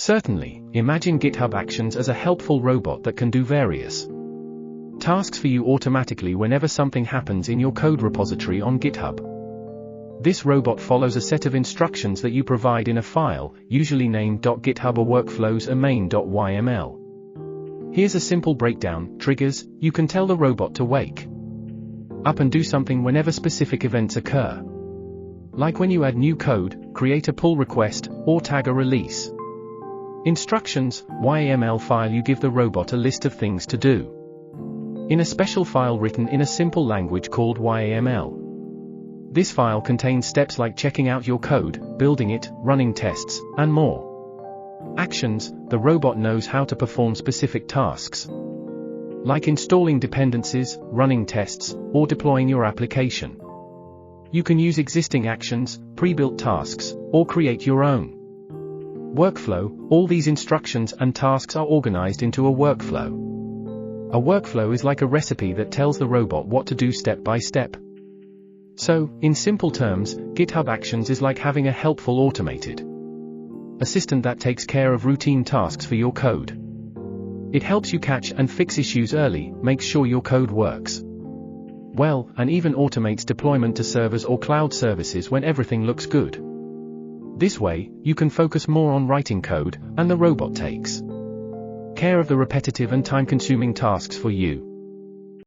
Certainly, imagine GitHub Actions as a helpful robot that can do various tasks for you automatically whenever something happens in your code repository on GitHub. This robot follows a set of instructions that you provide in a file, usually named .github or workflows or main.yml. Here's a simple breakdown: triggers. You can tell the robot to wake up and do something whenever specific events occur. Like when you add new code, create a pull request, or tag a release. Instructions. YAML file. You give the robot a list of things to do in a special file written in a simple language called YAML. This file contains steps like checking out your code, building it, running tests, and more. Actions. The robot knows how to perform specific tasks, like installing dependencies, running tests, or deploying your application. You can use existing actions, pre-built tasks, or create your own. Workflow. All these instructions and tasks are organized into a workflow. A workflow is like a recipe that tells the robot what to do step by step. So, in simple terms, GitHub Actions is like having a helpful automated assistant that takes care of routine tasks for your code. It helps you catch and fix issues early, makes sure your code works well, and even automates deployment to servers or cloud services when everything looks good. This way, you can focus more on writing code, and the robot takes care of the repetitive and time-consuming tasks for you.